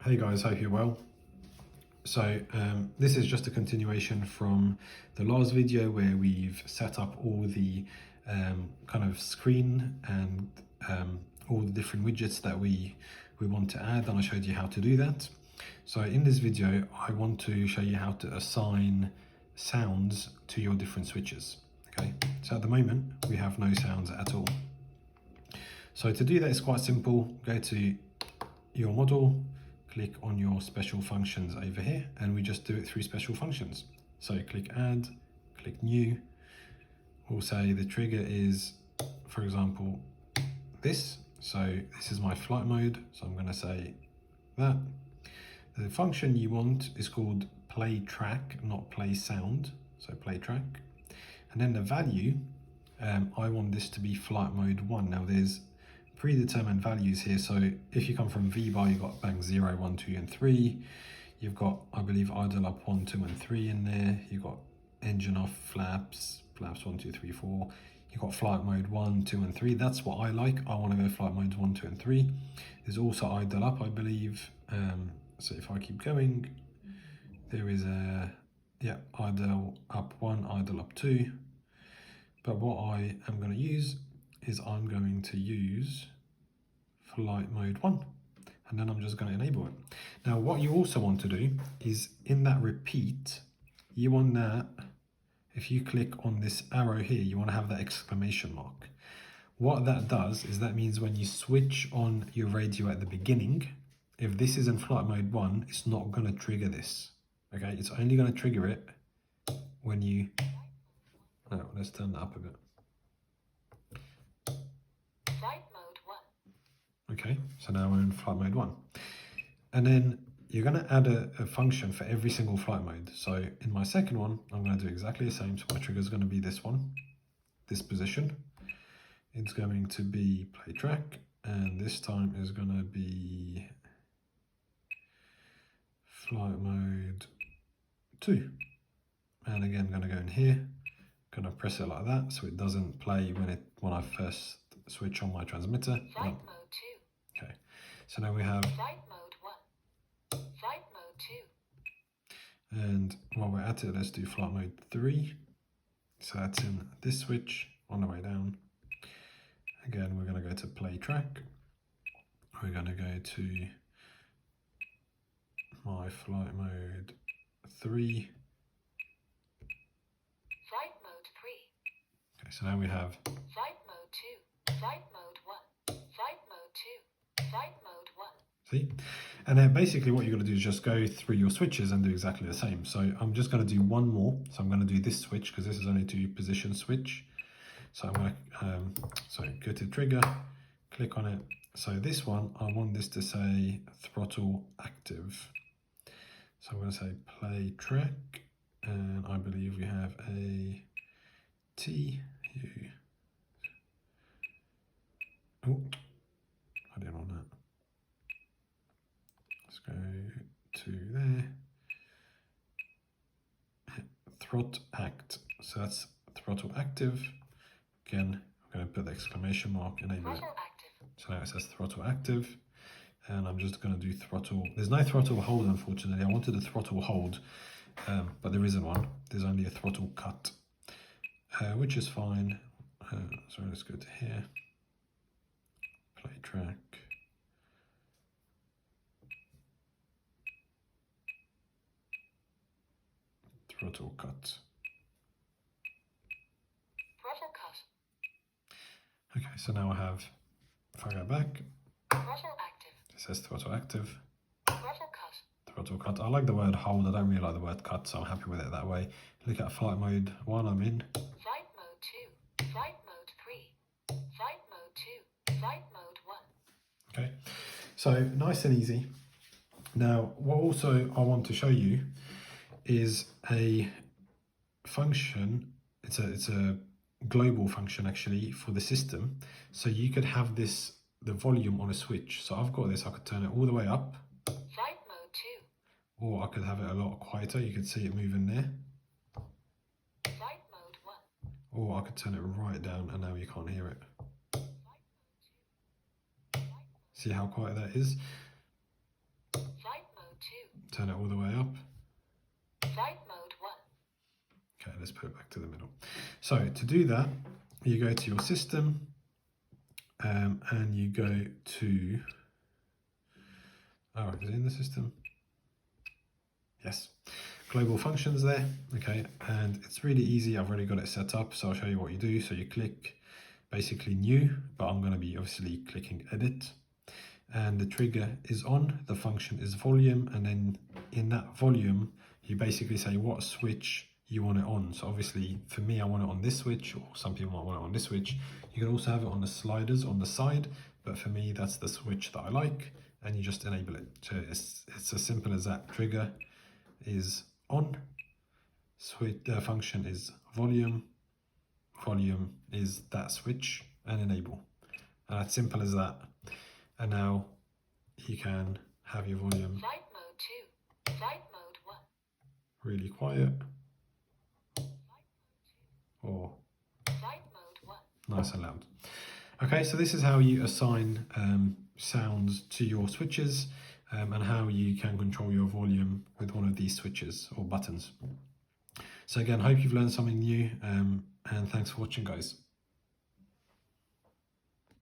Hey guys, hope you're well. So this is just a continuation from the last video where we've set up all the kind of screen and all the different widgets that we want to add, and I showed you how to do that. So in this video, I want to show you how to assign sounds to your different switches. Okay, so at the moment we have no sounds at all. So to do that, it's quite simple. Go to your model, click on your special functions over here, and we just do it through special functions. So click add, click new. We'll say the trigger is, for example, this. So this is my flight mode. So I'm going to say that. The function you want is called play track, not play sound. So play track. And then the value, I want this to be flight mode 1. Now there's predetermined values here. So if you come from V-bar, you've got bang 0, 1, 2, and 3. You've got, I believe, idle up 1, 2, and 3 in there. You've got engine off, flaps 1, 2, 3, 4. You've got flight mode 1, 2, and 3. That's what I like. I want to go flight modes 1, 2, and 3. There's also idle up, I believe. So if I keep going, there is a, yeah, idle up 1, idle up 2. But what I am going to use is I'm going to use flight mode 1, and then I'm just going to enable it. Now what you also want to do is in that repeat, you want that, if you click on this arrow here, you want to have that exclamation mark. What that does is that means when you switch on your radio at the beginning, if this is in flight mode 1, it's not going to trigger this. Okay, it's only going to trigger it when you, oh, let's turn that up a bit. Okay, so now we're in flight mode 1. And then you're going to add a function for every single flight mode. So in my second one, I'm going to do exactly the same. So my trigger is going to be this one, this position. It's going to be play track, and this time is going to be flight mode 2. And again, I'm going to go in here, going to press it like that so it doesn't play when I first switch on my transmitter. Flight mode 2. Okay, so now we have Flight mode 1. Flight mode 2. And while we're at it, let's do flight mode 3. So that's in this switch on the way down. Again, we're going to go to play track. We're going to go to my flight mode 3. Flight mode 3. Okay, so now we have Flight mode 2. Flight mode 1. Flight mode 2. Flight mode 1. See? And then basically what you're going to do is just go through your switches and do exactly the same. So I'm just going to do one more. So I'm going to do this switch because this is only 2 position switch. So I'm going to go to trigger, click on it. So this one, I want this to say throttle active. So I'm going to say play track, and I believe we have a TU. Oh, I didn't want that. Let's go to there. Throttle act. So that's throttle active. Again, I'm going to put the exclamation mark, enable it. So now it says throttle active. And I'm just going to do throttle. There's no throttle hold, unfortunately. I wanted a throttle hold, but there isn't one. There's only a throttle cut, which is fine. So let's go to here. Play track. Throttle cut. Throttle cut. Okay, so now I have, if I go back, Throttle active. it says throttle active. Throttle cut. Throttle cut. I like the word hold. I don't really like the word cut, so I'm happy with it that way. Look at flight mode 1, I'm in. Flight mode 2. Flight mode 3. Flight mode 2. Flight mode 1. Okay, so nice and easy. Now, what also I want to show you is a function. It's a global function actually for the system. So you could have the volume on a switch. So I've got this. I could turn it all the way up. Flight mode 2. Or I could have it a lot quieter. You could see it moving there. Flight mode 1. Or I could turn it right down and now you can't hear it. See how quiet that is? Flight turn it all the way up. Flight mode 1. Okay, let's put it back to the middle. So to do that, you go to your system and you go to, oh, is it in the system? Yes, global functions there. Okay, and it's really easy. I've already got it set up, so I'll show you what you do. So you click basically new, but I'm going to be obviously clicking edit, and the trigger is on, the function is volume, and then in that volume you basically say what switch you want it on. So obviously for me, I want it on this switch, or some people might want it on this switch. You can also have it on the sliders on the side, but for me that's the switch that I like, and you just enable it. So it's as simple as that. Trigger is on, switch function is volume, volume is that switch, and enable. And it's simple as that. And now you can have your volume Flight mode 2. Flight mode 1. really quiet, or Flight mode 1. nice and loud. Okay, so this is how you assign sounds to your switches, and how you can control your volume with one of these switches or buttons. So again, hope you've learned something new, and thanks for watching, guys.